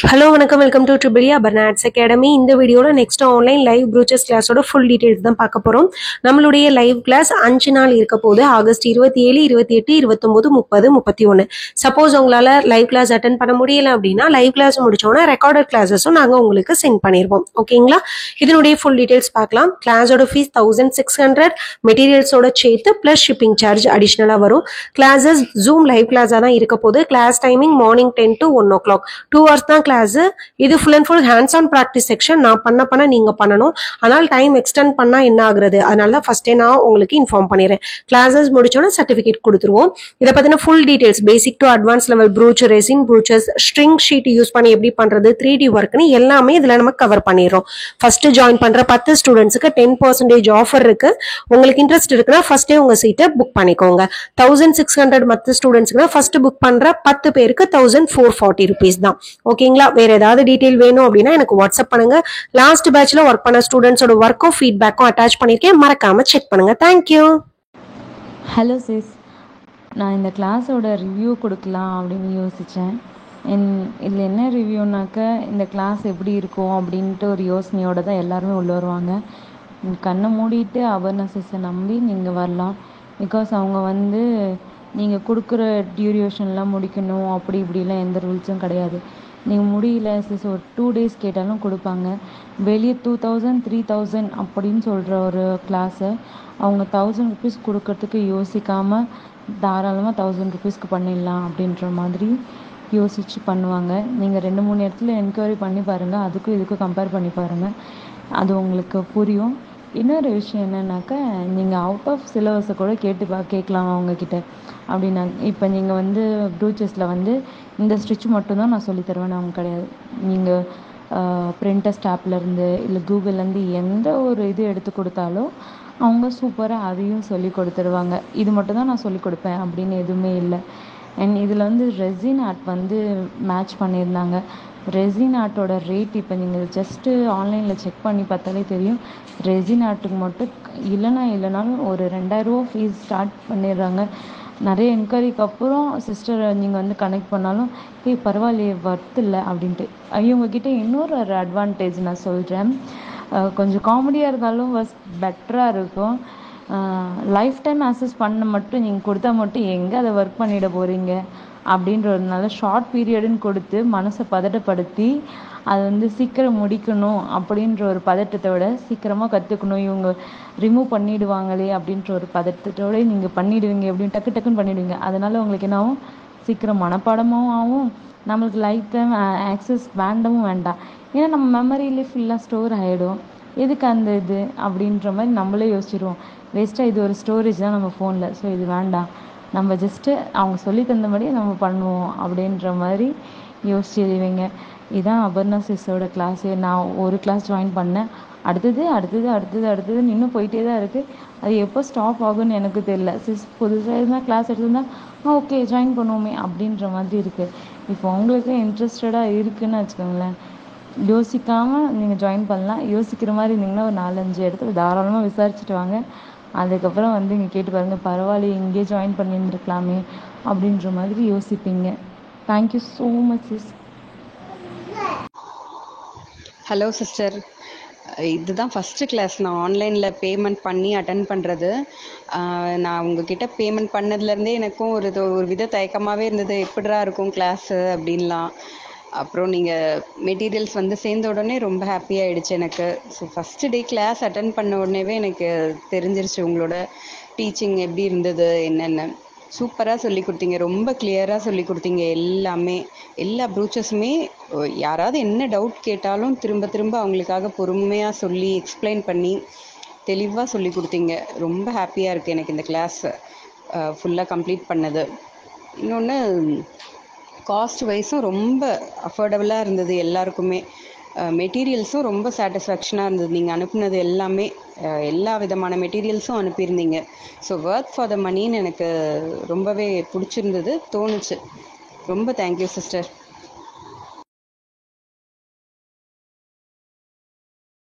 Hello வணக்கம், welcome to triple Aparna arts academy. இந்த வீடியோவில் நெக்ஸ்ட் ஆன்லைன் லைவ் ப்ரூச்சர்ஸ் கிளாஸோட ஃபுல் டீடைல்ஸ் தான் பார்க்க போகிறோம். நம்மளுடைய லைவ் கிளாஸ் 5 நாள் இருக்க போது ஆகஸ்ட் 27, 28, 29, 30, 31. சப்போஸ் உங்களால் லைவ் கிளாஸ் அட்டன் பண்ண முடியல அப்படின்னா லைவ் கிளாஸ் முடிச்சோன்னா ரெக்கார்டட் கிளாஸஸும் நாங்கள் உங்களுக்கு சென்ட் பண்ணிடுவோம். ஓகேங்களா? இதனுடைய ஃபுல் டீடைல்ஸ் பார்க்கலாம். கிளாஸோட ஃபீஸ் 1600, மெட்டீரியல்ஸோட சேர்த்து ப்ளஸ் ஷிப்பிங் சார்ஜ் அடிஷ்னலாக வரும். கிளாஸஸ் ஜூம் லைவ் கிளாஸாக தான் இருக்க போது. Class timing morning 10 to 1 o'clock, 2 hours தான் கிளாஸ். இது full and full hands on practice section. நான் பண்ண நீங்க பண்ணணும். ஆனால் டைம் எக்ஸ்டெண்ட் பண்ணா என்ன ஆகுறது, அதனால ஃபர்ஸ்டே நான் உங்களுக்கு இன்ஃபார்ம் பண்ணிடுறேன். கிளாஸஸ் முடிச்சோன்னா சர்டிஃபிகேட் கொடுத்துருவோம். இதை பத்தின full details basic to advance level brochure, resin brochures, string sheet use பண்ணி எப்படி பண்றது, 3D ஒர்க்னு எல்லாமே இதுல நம்ம கவர் பண்ணிடுறோம். ஃபர்ஸ்ட் ஜாயின் பண்ற 10 ஸ்டூடெண்ட்ஸுக்கு 10% ஆஃபர் இருக்கு. உங்களுக்கு இன்ட்ரெஸ்ட் இருக்குன்னா ஃபர்ஸ்டே உங்க சீட்டை புக் பண்ணிக்கோங்க. 1600 மற்ற ஸ்டூடெண்ட்ஸ்க்கு ஃபர்ஸ்ட் புக் பண்ற 10 பேருக்கு 1440 rupees தான். ஓகேங்களா? வேற ஏதாவது டீடைல் வேணும் அப்படின்னா எனக்கு வாட்ஸ்அப் பண்ணுங்க. லாஸ்ட் பேட்ச்ல ஒர்க் பண்ண ஸ்டூடெண்ட்ஸோட ஒர்க்கும் ஃபீட்பேக்கும் அட்டாச் பண்ணிருக்கேன். மறக்காம செக் பண்ணுங்க. தேங்க்யூ. ஹலோ சிஸ், நான் இந்த கிளாஸோட ரிவ்யூ கொடுக்கலாம் அப்படின்னு யோசித்தேன். இதில் என்ன ரிவ்யூனாக்க, இந்த கிளாஸ் எப்படி இருக்கும் அப்படின்ட்டு ஒரு யோசனையோடு தான் எல்லாருமே உள்ளே வருவாங்க. கண்ணை மூடிட்டு அபர்ணா சிஸ்ஸை நம்பி நீங்கள் வரலாம். பிகாஸ் அவங்க நீங்கள் கொடுக்குற டியூரேஷன்லாம் முடிக்கணும் அப்படி இப்படிலாம் எந்த ரூல்ஸும் கிடையாது. நீங்கள் முடியல சிஸ் ஒரு 2 days கேட்டாலும் கொடுப்பாங்க. வெளியே 2000 3000 அப்படின்னு சொல்கிற ஒரு கிளாஸை அவங்க 1000 rupees கொடுக்கறதுக்கு யோசிக்காமல் தாராளமாக 1000 rupeesக்கு பண்ணிடலாம் அப்படின்ற மாதிரி யோசித்து பண்ணுவாங்க. நீங்கள் 2-3 இடத்துல என்கொயரி பண்ணி பாருங்கள், அதுக்கும் இதுக்கும் கம்பேர் பண்ணி பாருங்கள், அது உங்களுக்கு புரியும். இன்னொரு விஷயம் என்னன்னாக்கா, நீங்கள் அவுட் ஆஃப் சிலபஸை கூட கேட்கலாம் அவங்கக்கிட்ட. அப்படின்னா இப்போ நீங்கள் ப்ரூச்சஸில் இந்த ஸ்டிச் மட்டும்தான் நான் சொல்லித்தருவேன் அவங்க கிடையாது. நீங்கள் பிரிண்டர் ஸ்டாப்லேருந்து இல்லை கூகுள்லேருந்து எந்த ஒரு இது எடுத்து கொடுத்தாலும் அவங்க சூப்பராக அதையும் சொல்லி கொடுத்துருவாங்க. இது மட்டும்தான் நான் சொல்லி கொடுப்பேன் அப்படின்னு எதுவுமே இல்லை. அண்ட் இதில் ரெசின் ஆர்ட் மேட்ச் பண்ணியிருந்தாங்க. ரெசின் ஆர்ட்டோட ரேட் இப்போ நீங்கள் ஜஸ்ட்டு ஆன்லைனில் செக் பண்ணி பார்த்தாலே தெரியும். ரெசின் ஆர்ட்டுக்கு மட்டும் இல்லைனாலும் ஒரு 2000 ரூபா ஃபீஸ் ஸ்டார்ட் பண்ணிடுறாங்க. நிறைய என்கொயரிக்கு அப்புறம் சிஸ்டர் நீங்கள் கனெக்ட் பண்ணாலும் பரவாயில்லையே ஒர்த் இல்லை அப்படின்ட்டு. இவங்கக்கிட்ட இன்னொரு அட்வான்டேஜ் நான் சொல்கிறேன். கொஞ்சம் காமெடியாக இருந்தாலும் பெட்டராக இருக்கும். லைஃப் டைம் ஆக்சஸ் பண்ண மட்டும் நீங்கள் கொடுத்தா மட்டும் எங்கே அதை ஒர்க் பண்ணிட போகிறீங்க அப்படின்றதுனால ஷார்ட் பீரியடுன்னு கொடுத்து மனசை பதட்டப்படுத்தி அது சீக்கிரம் முடிக்கணும் அப்படின்ற ஒரு பதட்டத்தை விட சீக்கிரமாக கற்றுக்கணும், இவங்க ரிமூவ் பண்ணிடுவாங்களே அப்படின்ற ஒரு பதட்டத்தோடு நீங்கள் பண்ணிவிடுவீங்க, அப்படின்னு டக்குன்னு பண்ணிவிடுவீங்க. அதனால் உங்களுக்கு என்ன ஆகும், சீக்கிரம் மனப்பாடமும் ஆகும், நம்மளுக்கு லைஃப் டைம் ஆக்சஸ் வேண்டவும் வேண்டாம். ஏன்னா நம்ம மெமரியிலே ஃபுல்லாக ஸ்டோர் ஆகிடும். எதுக்கு அந்த இது அப்படின்ற மாதிரி நம்மளே யோசிச்சிடுவோம். வேஸ்ட்டாக இது ஒரு ஸ்டோரேஜ் தான் நம்ம ஃபோனில், ஸோ இது வேண்டாம், நம்ம ஜஸ்ட்டு அவங்க சொல்லி தந்தபடியே நம்ம பண்ணுவோம் அப்படின்ற மாதிரி யோசிச்சிடுவீங்க. இதுதான் அபர்ணா சிஸ்ஸோட கிளாஸு. நான் ஒரு கிளாஸ் ஜாயின் பண்ணேன், அடுத்தது இன்னும் போயிட்டே தான் இருக்குது. அது எப்போ ஸ்டாப் ஆகும்னு எனக்கு தெரியல. சிஸ் புதுசாக இருந்தால் கிளாஸ் எடுத்திருந்தால் ஓகே ஜாயின் பண்ணுவோமே அப்படின்ற மாதிரி இருக்குது. இப்போ உங்களுக்கு இன்ட்ரெஸ்டடாக இருக்குதுன்னு வச்சுக்கோங்களேன், யோசிக்காமல் நீங்கள் ஜாயின் பண்ணலாம். யோசிக்கிற மாதிரி இருந்தீங்கன்னா ஒரு 4-5 இடத்துல தாராளமாக விசாரிச்சுட்டு வாங்க. அதுக்கப்புறம் இங்கே கேட்டு பாருங்கள், பரவாயில்ல இங்கே ஜாயின் பண்ணியிருந்துருக்கலாமே அப்படின்ற மாதிரி யோசிப்பீங்க. Thank you so much sis. Hello sister, இதுதான் ஃபஸ்ட்டு கிளாஸ் நான் ஆன்லைனில் பேமெண்ட் பண்ணி அட்டன் பண்ணுறது. நான் உங்ககிட்ட பேமெண்ட் பண்ணதுலேருந்தே எனக்கும் ஒரு வித தயக்கமாகவே இருந்தது, எப்படிரா இருக்கும் கிளாஸு அப்படின்லாம். அப்புறம் நீங்கள் மெட்டீரியல்ஸ் சேர்ந்த உடனே ரொம்ப ஹாப்பியாகிடுச்சு எனக்கு. So first day class attend பண்ண உடனேவே எனக்கு தெரிஞ்சிருச்சு உங்களோட டீச்சிங் எப்படி இருந்தது என்னென்னு. சூப்பராக சொல்லி கொடுத்தீங்க, ரொம்ப கிளியராக சொல்லி கொடுத்தீங்க. எல்லா ப்ரூச்சஸுமே யாராவது என்ன டவுட் கேட்டாலும் திரும்ப அவங்களுக்காக பொறுமையாக சொல்லி எக்ஸ்பிளைன் பண்ணி தெளிவாக சொல்லி கொடுத்தீங்க. ரொம்ப ஹாப்பியாக இருக்குது எனக்கு இந்த கிளாஸ் ஃபுல்லாக கம்ப்ளீட் பண்ணது. இன்னொன்று, காஸ்ட் வைஸும் ரொம்ப அஃபோர்டபுளாக இருந்தது எல்லாருக்குமே. மெட்டீரியல்ஸும் ரொம்ப சாட்டிஸ்ஃபேக்ஷனாக இருந்தது. நீங்கள் அனுப்புனது எல்லாமே எல்லா விதமான மெட்டீரியல்ஸும் அனுப்பியிருந்தீங்க. ஸோ ஒர்த் ஃபார் த மணின்னு எனக்கு ரொம்பவே பிடிச்சிருந்தது, தோணுச்சு. ரொம்ப தேங்க்யூ சிஸ்டர்.